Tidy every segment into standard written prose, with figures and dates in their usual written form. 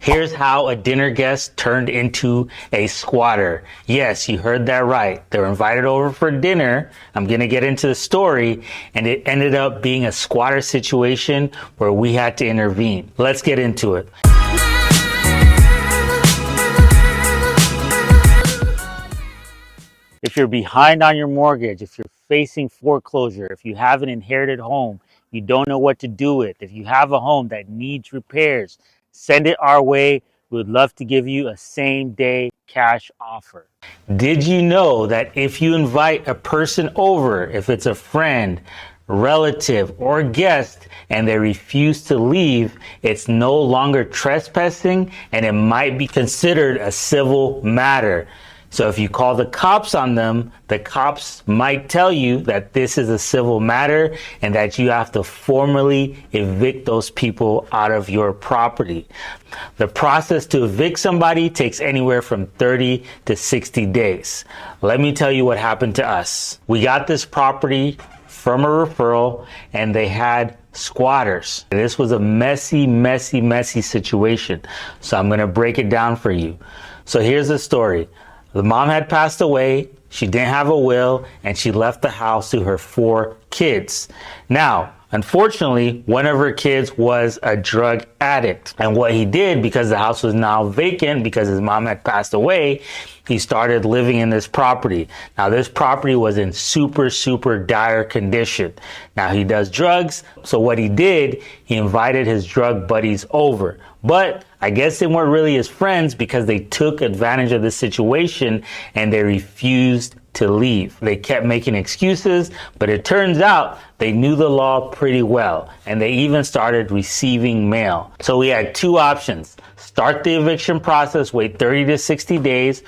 Here's how a dinner guest turned into a squatter. Yes, you heard that right. They were invited over for dinner. I'm going to get into the story, and it ended up being a squatter situation where we had to intervene. Let's get into it. If you're behind on your mortgage, if you're facing foreclosure, if you have an inherited home, you don't know what to do with, if you have a home that needs repairs, send it our way. We would love to give you a same-day cash offer. Did you know that if you invite a person over, if it's a friend, relative, or guest, and they refuse to leave, it's no longer trespassing and it might be considered a civil matter. So if you call the cops on them, the cops might tell you that this is a civil matter and that you have to formally evict those people out of your property. The process to evict somebody takes anywhere from 30 to 60 days. Let me tell you what happened to us. We got this property from a referral and they had squatters. This was a messy situation. So I'm going to break it down for you. So here's the story. The mom had passed away, she didn't have a will, and she left the house to her 4 kids. Now, unfortunately, one of her kids was a drug addict. And what he did, because the house was now vacant, because his mom had passed away, he started living in this property. Now, this property was in super dire condition. Now, he does drugs. So what he did, he invited his drug buddies over. But I guess they weren't really his friends because they took advantage of the situation and they refused to leave. They kept making excuses, but it turns out they knew the law pretty well and they even started receiving mail. So we had 2 options. Start the eviction process, wait 30 to 60 days,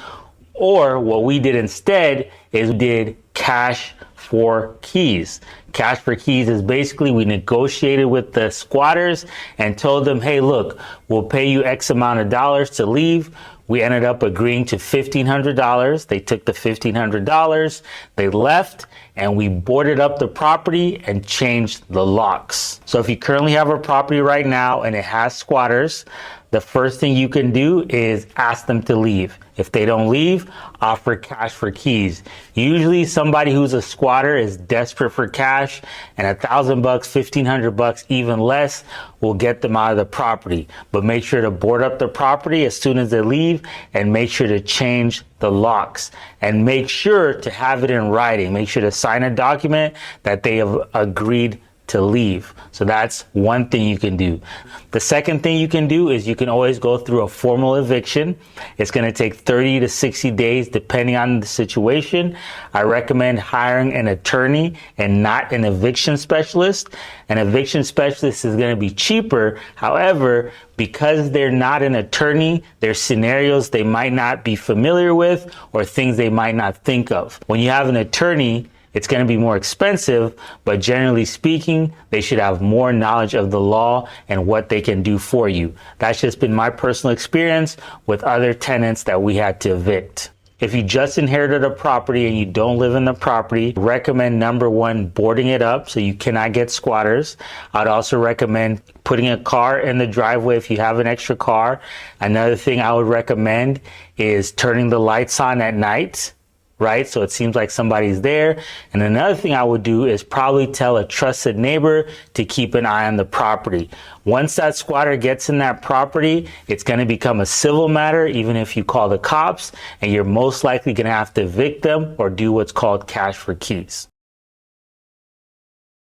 or what we did instead is we did cash for keys. Cash for keys is basically we negotiated with the squatters and told them, hey, look, we'll pay you X amount of dollars to leave. We ended up agreeing to $1,500. They took the $1,500, they left, and we boarded up the property and changed the locks. So if you currently have a property right now and it has squatters, the first thing you can do is ask them to leave. If they don't leave, offer cash for keys. Usually somebody who's a squatter is desperate for cash, and $1,000, $1,500, even less will get them out of the property. But make sure to board up the property as soon as they leave and make sure to change the locks and make sure to have it in writing. Make sure to sign a document that they have agreed to leave. So that's one thing you can do. The second thing you can do is you can always go through a formal eviction. It's going to take 30 to 60 days depending on the situation. I recommend hiring an attorney and not an eviction specialist. An eviction specialist is going to be cheaper. However, because they're not an attorney, there's scenarios they might not be familiar with or things they might not think of. When you have an attorney, it's going to be more expensive, but generally speaking, they should have more knowledge of the law and what they can do for you. That's just been my personal experience with other tenants that we had to evict. If you just inherited a property and you don't live in the property, recommend number 1, boarding it up so you cannot get squatters. I'd also recommend putting a car in the driveway if you have an extra car. Another thing I would recommend is turning the lights on at night. Right? So it seems like somebody's there. And another thing I would do is probably tell a trusted neighbor to keep an eye on the property. Once that squatter gets in that property, it's going to become a civil matter, even if you call the cops, and you're most likely going to have to evict them or do what's called cash for keys.